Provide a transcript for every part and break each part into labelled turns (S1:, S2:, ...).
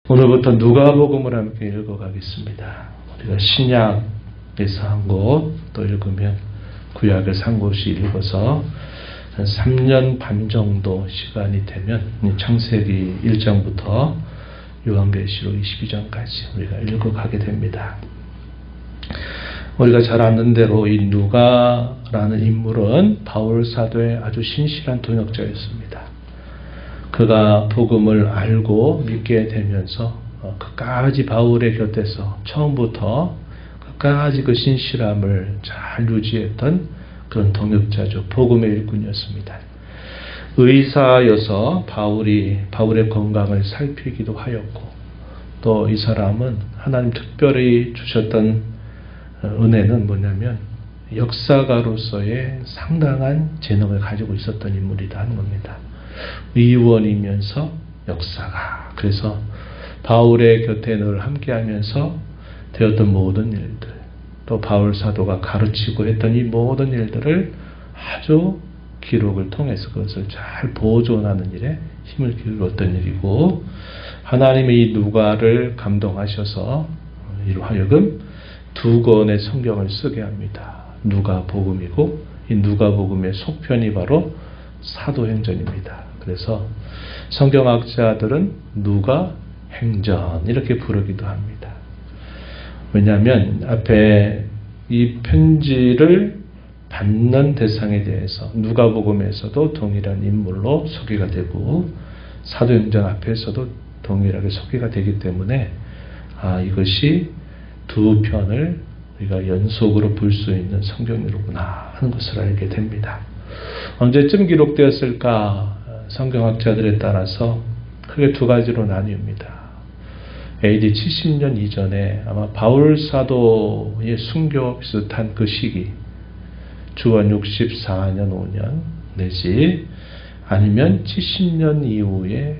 S1: 오늘부터 누가복음을 함께 읽어가겠습니다. 우리가 신약에서 한 곳 또 읽으면 구약에서 한 곳이 읽어서 한 3년 반 정도 시간이 되면 창세기 1장부터 요한계시록 22장까지 우리가 읽어가게 됩니다. 우리가 잘 아는 대로 이 누가라는 인물은 바울 사도의 아주 신실한 동역자였습니다. 그가 복음을 알고 믿게 되면서 끝까지 바울의 곁에서 처음부터 끝까지 그 신실함을 잘 유지했던 그런 동역자죠. 복음의 일꾼이었습니다. 의사여서 바울의 건강을 살피기도 하였고, 또 이 사람은 하나님 특별히 주셨던 은혜는 뭐냐면 역사가로서의 상당한 재능을 가지고 있었던 인물이다 하는 겁니다. 의원이면서 역사가. 그래서 바울의 곁에 늘 함께하면서 되었던 모든 일들, 또 바울 사도가 가르치고 했던 이 모든 일들을 아주 기록을 통해서 그것을 잘 보존하는 일에 힘을 기울였던 일이고, 하나님의 이 누가를 감동하셔서 이로 하여금 2권의 성경을 쓰게 합니다. 누가복음이고, 이 누가복음의 속편이 바로 사도행전입니다. 그래서 성경학자들은 누가행전 이렇게 부르기도 합니다. 왜냐하면 앞에 이 편지를 받는 대상에 대해서 누가복음에서도 동일한 인물로 소개가 되고 사도행전 앞에서도 동일하게 소개가 되기 때문에 이것이 두 편을 우리가 연속으로 볼 수 있는 성경이로구나 하는 것을 알게 됩니다. 언제쯤 기록되었을까? 성경학자들에 따라서 크게 두 가지로 나뉩니다. AD 70년 이전에 아마 바울 사도의 순교 비슷한 그 시기, 주원 64년 5년 내지 아니면 70년 이후의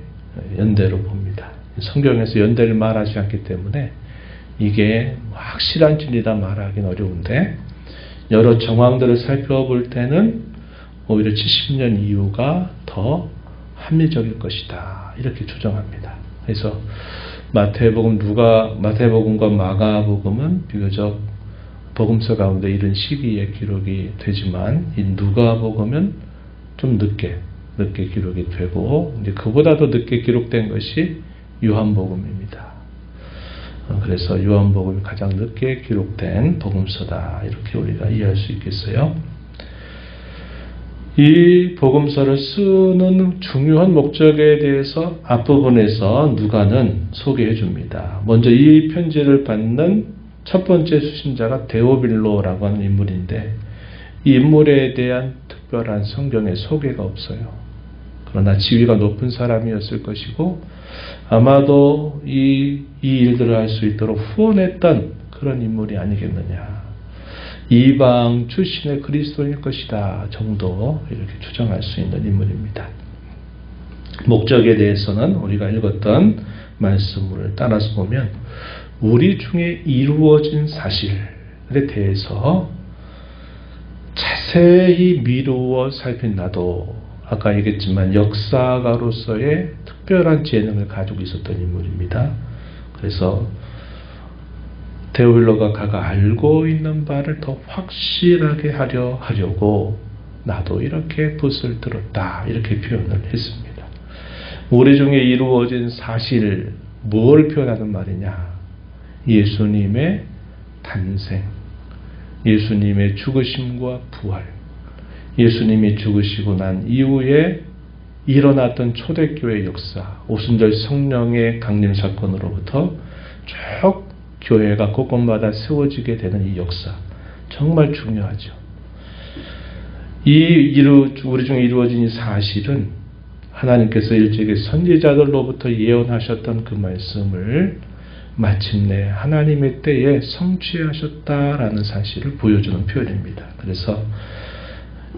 S1: 연대로 봅니다. 성경에서 연대를 말하지 않기 때문에 이게 확실한 진리다 말하기는 어려운데, 여러 정황들을 살펴볼 때는 오히려 70년 이후가 더 합리적일 것이다 이렇게 추정합니다. 그래서 마태복음과 마가복음은 비교적 복음서 가운데 이런 시기에 기록이 되지만, 이 누가복음은 좀 늦게 기록이 되고, 이제 그보다도 늦게 기록된 것이 요한복음입니다. 그래서 요한복음이 가장 늦게 기록된 복음서다 이렇게 우리가 이해할 수 있겠어요. 이 복음서를 쓰는 중요한 목적에 대해서 앞부분에서 누가는 소개해 줍니다. 먼저 이 편지를 받는 첫 번째 수신자가 데오빌로라고 하는 인물인데, 이 인물에 대한 특별한 성경의 소개가 없어요. 그러나 지위가 높은 사람이었을 것이고, 아마도 이 일들을 할 수 있도록 후원했던 그런 인물이 아니겠느냐. 이방 출신의 그리스도인일 것이다 정도 이렇게 추정할 수 있는 인물입니다. 목적에 대해서는 우리가 읽었던 말씀을 따라서 보면 우리 중에 이루어진 사실에 대해서 자세히 미루어 살핀 나도 아까 얘기했지만 역사가로서의 특별한 재능을 가지고 있었던 인물입니다. 그래서 데오빌로가 가가 알고 있는 바를 더 확실하게 하려고 나도 이렇게 붓을 들었다 이렇게 표현을 했습니다. 우리 중에 이루어진 사실, 뭘 표현하는 말이냐? 예수님의 탄생, 예수님의 죽으심과 부활, 예수님이 죽으시고 난 이후에 일어났던 초대교회 역사, 오순절 성령의 강림 사건으로부터 쭉 교회가 곳곳마다 세워지게 되는 이 역사, 정말 중요하죠. 우리 중에 이루어진 이 사실은 하나님께서 일찍이 선지자들로부터 예언하셨던 그 말씀을 마침내 하나님의 때에 성취하셨다라는 사실을 보여주는 표현입니다. 그래서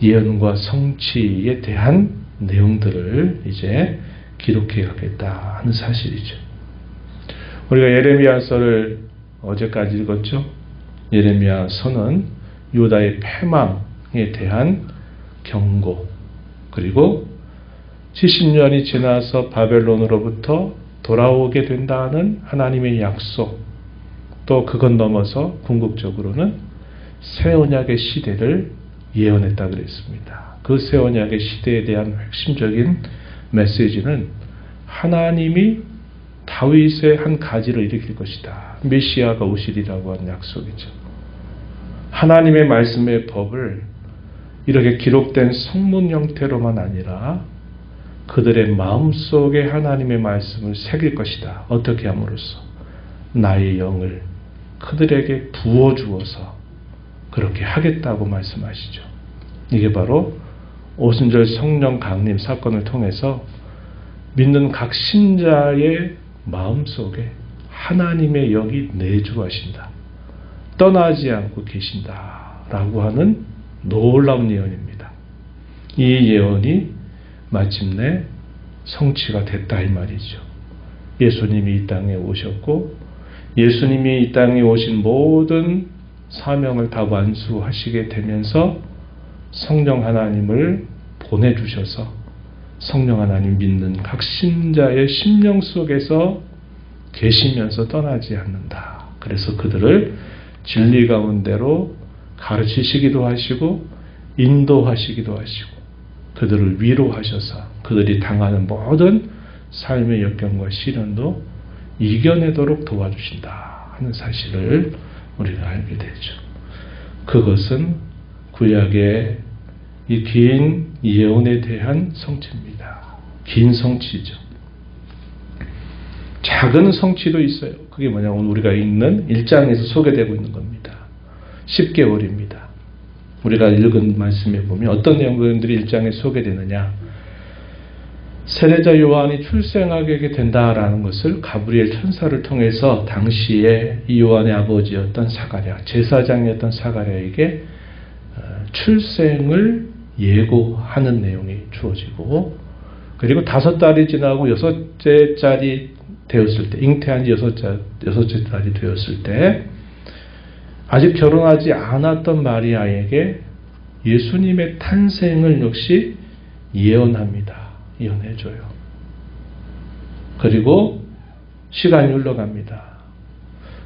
S1: 예언과 성취에 대한 내용들을 이제 기록해 가겠다 하는 사실이죠. 우리가 예레미야서를 어제까지 읽었죠. 예레미야서는 유다의 패망에 대한 경고, 그리고 70년이 지나서 바벨론으로부터 돌아오게 된다는 하나님의 약속, 또 그건 넘어서 궁극적으로는 새 언약의 시대를 예언했다 그랬습니다. 그 새 언약의 시대에 대한 핵심적인 메시지는 하나님이 다윗의 한 가지를 일으킬 것이다. 메시아가 오시리라고 하는 약속이죠. 하나님의 말씀의 법을 이렇게 기록된 성문 형태로만 아니라 그들의 마음속에 하나님의 말씀을 새길 것이다. 어떻게 함으로써? 나의 영을 그들에게 부어주어서 그렇게 하겠다고 말씀하시죠. 이게 바로 오순절 성령 강림 사건을 통해서 믿는 각 신자의 마음속에 하나님의 영이 내주하신다. 떠나지 않고 계신다. 라고 하는 놀라운 예언입니다. 이 예언이 마침내 성취가 됐다 이 말이죠. 예수님이 이 땅에 오셨고 예수님이 이 땅에 오신 모든 사명을 다 완수하시게 되면서 성령 하나님을 보내주셔서 성령 하나님 믿는 각 신자의 심령 속에서 계시면서 떠나지 않는다. 그래서 그들을 진리 가운데로 가르치시기도 하시고 인도하시기도 하시고 그들을 위로하셔서 그들이 당하는 모든 삶의 역경과 시련도 이겨내도록 도와주신다 하는 사실을 우리가 알게 되죠. 그것은 구약의 이 긴 예언에 대한 성취입니다. 긴 성취죠. 작은 성취도 있어요. 그게 뭐냐면 우리가 읽는 1장에서 소개되고 있는 겁니다. 10개월입니다. 우리가 읽은 말씀에 보면 어떤 내용들이 1장에 소개되느냐. 세례자 요한이 출생하게 된다라는 것을 가브리엘 천사를 통해서 당시에 이 요한의 아버지였던 사가랴, 제사장이었던 사가랴에게 출생을 예고하는 내용이 주어지고, 그리고 5달이 지나고 6째 달이 되었을 때, 잉태한 지 6째 달이 되었을 때 아직 결혼하지 않았던 마리아에게 예수님의 탄생을 역시 예언합니다. 예언해줘요. 그리고 시간이 흘러갑니다.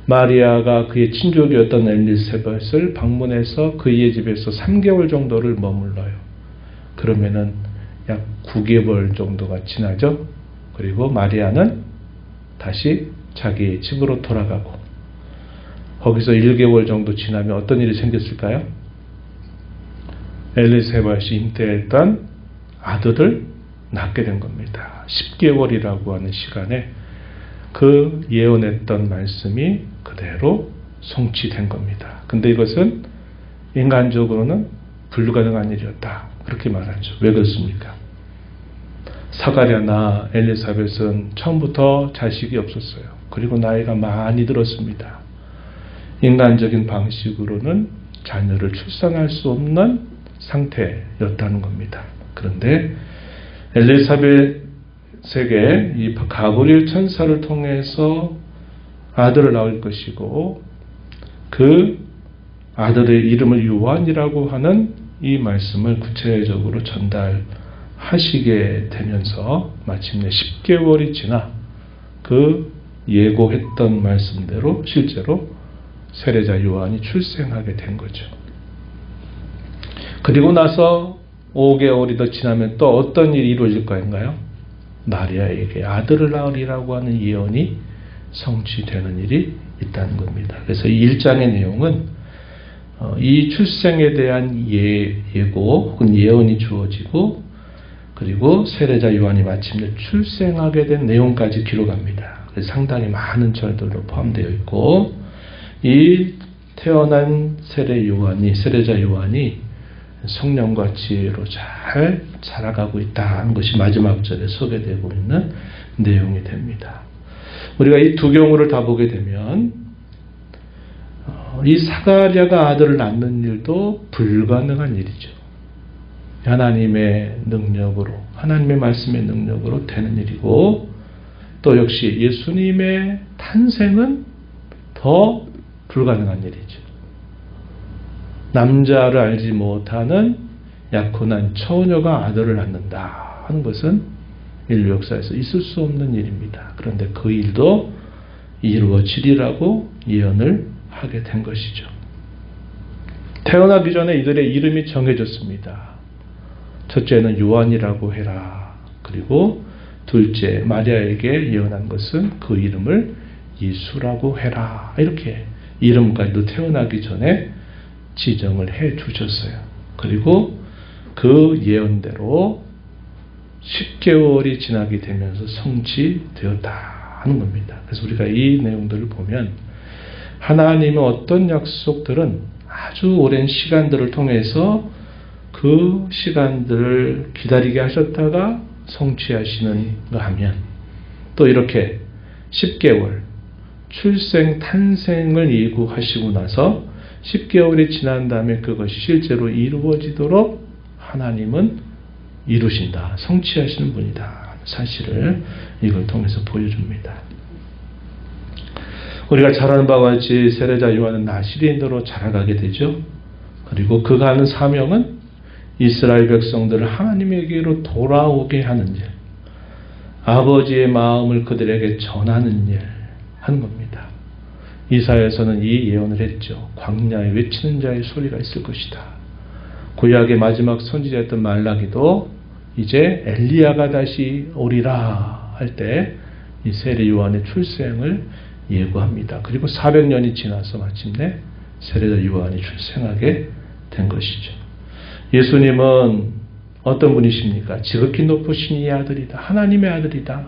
S1: 마리아가 그의 친족이었던 엘리사벳을 방문해서 그의 집에서 3개월 정도를 머물러요. 그러면은 약 9개월 정도가 지나죠. 그리고 마리아는 다시 자기 집으로 돌아가고, 거기서 1개월 정도 지나면 어떤 일이 생겼을까요? 엘리사벳이 잉태했던 아들을 낳게 된 겁니다. 10개월이라고 하는 시간에 그 예언했던 말씀이 그대로 성취된 겁니다. 근데 이것은 인간적으로는 불가능한 일이었다. 그렇게 말하죠. 왜 그렇습니까? 사가랴나 엘리사벳은 처음부터 자식이 없었어요. 그리고 나이가 많이 들었습니다. 인간적인 방식으로는 자녀를 출산할 수 없는 상태였다는 겁니다. 그런데 엘리사벳에게 이 가브리엘 천사를 통해서 아들을 낳을 것이고 그 아들의 이름을 요한이라고 하는 이 말씀을 구체적으로 전달하시게 되면서 마침내 10개월이 지나 그 예고했던 말씀대로 실제로 세례자 요한이 출생하게 된 거죠. 그리고 나서 5개월이 더 지나면 또 어떤 일이 이루어질 거인가요? 마리아에게 아들을 낳으리라고 하는 예언이 성취되는 일이 있다는 겁니다. 그래서 이 1장의 내용은 이 출생에 대한 예고 혹은 예언이 주어지고, 그리고 세례자 요한이 마침내 출생하게 된 내용까지 기록합니다. 그래서 상당히 많은 절들로 포함되어 있고, 이 태어난 세례자 요한이 성령과 지혜로 잘 자라가고 있다는 것이 마지막 절에 소개되고 있는 내용이 됩니다. 우리가 이 두 경우를 다 보게 되면 이 사가랴가 아들을 낳는 일도 불가능한 일이죠. 하나님의 능력으로, 하나님의 말씀의 능력으로 되는 일이고, 또 역시 예수님의 탄생은 더 불가능한 일이죠. 남자를 알지 못하는 약혼한 처녀가 아들을 낳는다 하는 것은 인류 역사에서 있을 수 없는 일입니다. 그런데 그 일도 이루어지리라고 예언을 하게 된 것이죠. 태어나기 전에 이들의 이름이 정해졌습니다. 첫째는 요한이라고 해라. 그리고 둘째 마리아에게 예언한 것은 그 이름을 예수라고 해라. 이렇게 이름까지도 태어나기 전에 지정을 해 주셨어요. 그리고 그 예언대로 10개월이 지나게 되면서 성취되었다 하는 겁니다. 그래서 우리가 이 내용들을 보면 하나님의 어떤 약속들은 아주 오랜 시간들을 통해서 그 시간들을 기다리게 하셨다가 성취하시는가 하면 또 이렇게 10개월 출생 탄생을 예고하시고 나서 10개월이 지난 다음에 그것이 실제로 이루어지도록 하나님은 이루신다. 성취하시는 분이다. 사실을 이걸 통해서 보여줍니다. 우리가 잘 아는 바와 같이 세례자 요한은 나시린으로 자라가게 되죠. 그리고 그가 하는 사명은 이스라엘 백성들을 하나님에게로 돌아오게 하는 일, 아버지의 마음을 그들에게 전하는 일 하는 겁니다. 이사야에서는 이 예언을 했죠. 광야에 외치는 자의 소리가 있을 것이다. 구약의 마지막 선지자였던 말라기도 이제 엘리야가 다시 오리라 할 때 이 세례 요한의 출생을 예고합니다. 그리고 400년이 지나서 마침내 세례자 요한이 출생하게 된 것이죠. 예수님은 어떤 분이십니까? 지극히 높으신 이 아들이다. 하나님의 아들이다.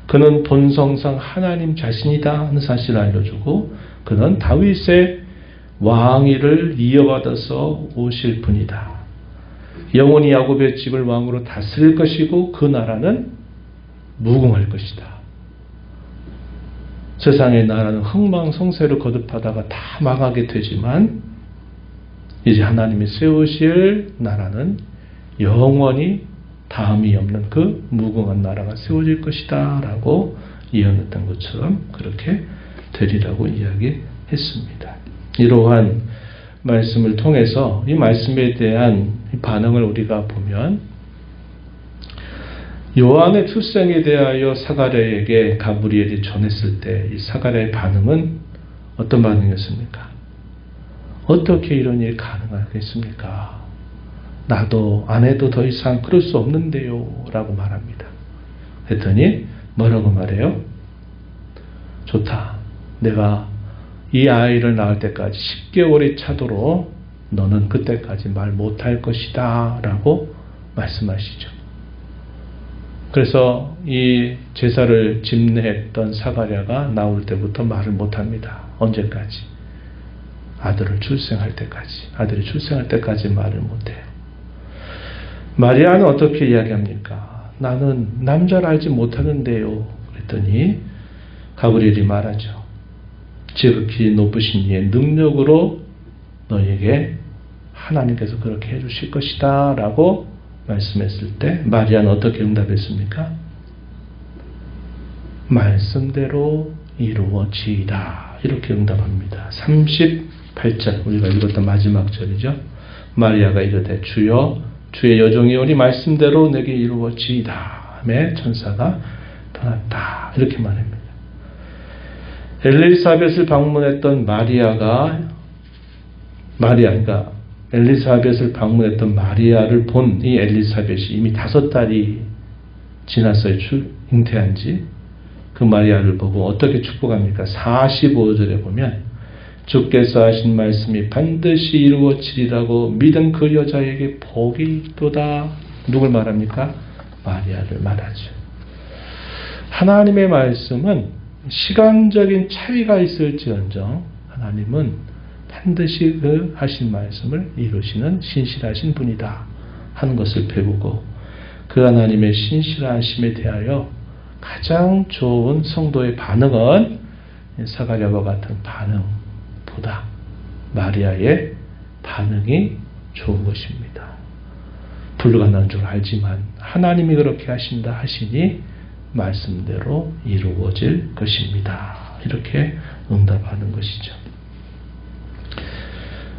S1: 그는 본성상 하나님 자신이다 하는 사실을 알려주고 그는 다윗의 왕위를 이어받아서 오실 분이다. 영원히 야곱의 집을 왕으로 다스릴 것이고 그 나라는 무궁할 것이다. 세상의 나라는 흥망성쇠를 거듭하다가 다 망하게 되지만 이제 하나님이 세우실 나라는 영원히 다음이 없는 그 무궁한 나라가 세워질 것이다 라고 예언했던 것처럼 그렇게 되리라고 이야기했습니다. 이러한 말씀을 통해서 이 말씀에 대한 반응을 우리가 보면 요한의 출생에 대하여 사가랴에게 가브리엘이 전했을 때 이 사가랴의 반응은 어떤 반응이었습니까? 어떻게 이런 일이 가능하겠습니까? 나도 아내도 더 이상 그럴 수 없는데요 라고 말합니다. 했더니 뭐라고 말해요? 좋다. 내가 이 아이를 낳을 때까지 10개월이 차도록 너는 그때까지 말 못할 것이다 라고 말씀하시죠. 그래서 이 제사를 집례했던 사가랴가 나올 때부터 말을 못합니다. 언제까지? 아들을 출생할 때까지. 아들이 출생할 때까지 말을 못해요. 마리아는 어떻게 이야기합니까? 나는 남자를 알지 못하는데요. 그랬더니 가브리엘이 말하죠. 지극히 높으신 이의 능력으로 너에게 하나님께서 그렇게 해주실 것이다 라고 말씀했을 때 마리아는 어떻게 응답했습니까? 말씀대로 이루어지이다 이렇게 응답합니다. 38절 우리가 읽었던 마지막 절이죠. 마리아가 이르되 주여 주의 여종이 오니 말씀대로 내게 이루어지이다 하매 천사가 떠났다 이렇게 말합니다. 엘리사벳을 방문했던 그러니까 엘리사벳을 방문했던 마리아를 본 이 엘리사벳이 이미 5달이 지났어요. 잉태한 지. 그 마리아를 보고 어떻게 축복합니까? 45절에 보면 주께서 하신 말씀이 반드시 이루어지리라고 믿은 그 여자에게 복이 있도다. 누굴 말합니까? 마리아를 말하죠. 하나님의 말씀은 시간적인 차이가 있을지언정 하나님은 반드시 그 하신 말씀을 이루시는 신실하신 분이다 하는 것을 배우고 그 하나님의 신실하심에 대하여 가장 좋은 성도의 반응은 사가랴와 같은 반응보다 마리아의 반응이 좋은 것입니다. 불가능한 줄 알지만 하나님이 그렇게 하신다 하시니 말씀대로 이루어질 것입니다. 이렇게 응답하는 것이죠.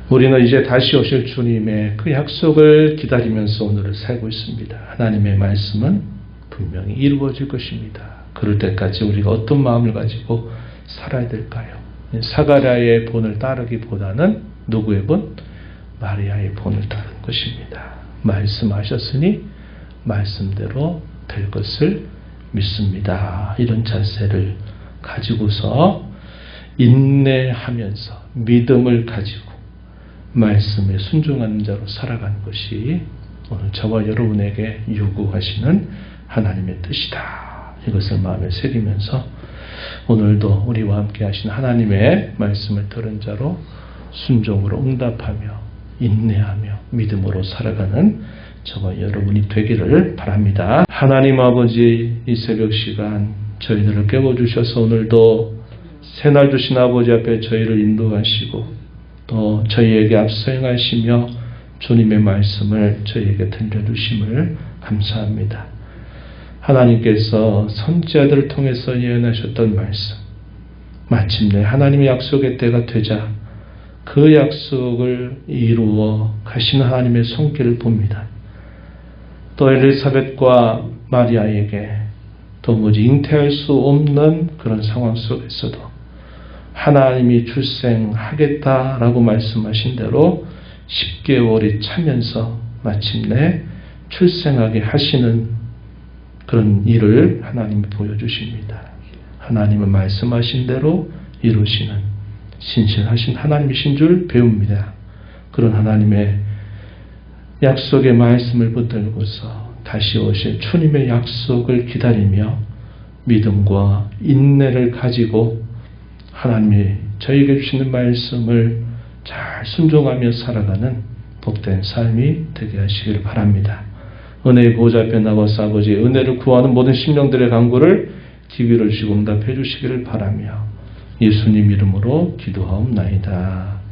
S1: 우리는 이제 다시 오실 주님의 그 약속을 기다리면서 오늘을 살고 있습니다. 하나님의 말씀은 분명히 이루어질 것입니다. 그럴 때까지 우리가 어떤 마음을 가지고 살아야 될까요? 사가랴의 본을 따르기보다는 누구의 본? 마리아의 본을 따르는 것입니다. 말씀하셨으니 말씀대로 될 것을 믿습니다. 이런 자세를 가지고서 인내하면서 믿음을 가지고 말씀에 순종하는 자로 살아가는 것이 오늘 저와 여러분에게 요구하시는 하나님의 뜻이다. 이것을 마음에 새기면서 오늘도 우리와 함께 하신 하나님의 말씀을 들은 자로 순종으로 응답하며 인내하며 믿음으로 살아가는 저와 여러분이 되기를 바랍니다. 하나님 아버지, 이 새벽 시간 저희들을 깨워주셔서 오늘도 새날 주신 아버지 앞에 저희를 인도하시고 또 저희에게 앞서 행하시며 주님의 말씀을 저희에게 들려주심을 감사합니다. 하나님께서 선지자들을 통해서 예언하셨던 말씀, 마침내 하나님의 약속의 때가 되자 그 약속을 이루어 가시는 하나님의 손길을 봅니다. 또 엘리사벳과 마리아에게 도무지 잉태할 수 없는 그런 상황 속에서도 하나님이 출생하겠다라고 말씀하신 대로 10개월이 차면서 마침내 출생하게 하시는 그런 일을 하나님이 보여주십니다. 하나님은 말씀하신 대로 이루시는 신실하신 하나님이신 줄 배웁니다. 그런 하나님의 약속의 말씀을 붙들고서 다시 오실 주님의 약속을 기다리며 믿음과 인내를 가지고 하나님이 저에게 주시는 말씀을 잘 순종하며 살아가는 복된 삶이 되게 하시길 바랍니다. 은혜의 보좌 앞에 나와서 아버지의 은혜를 구하는 모든 심령들의 간구를 기회를 주시고 응답해 주시기를 바라며 예수님 이름으로 기도하옵나이다.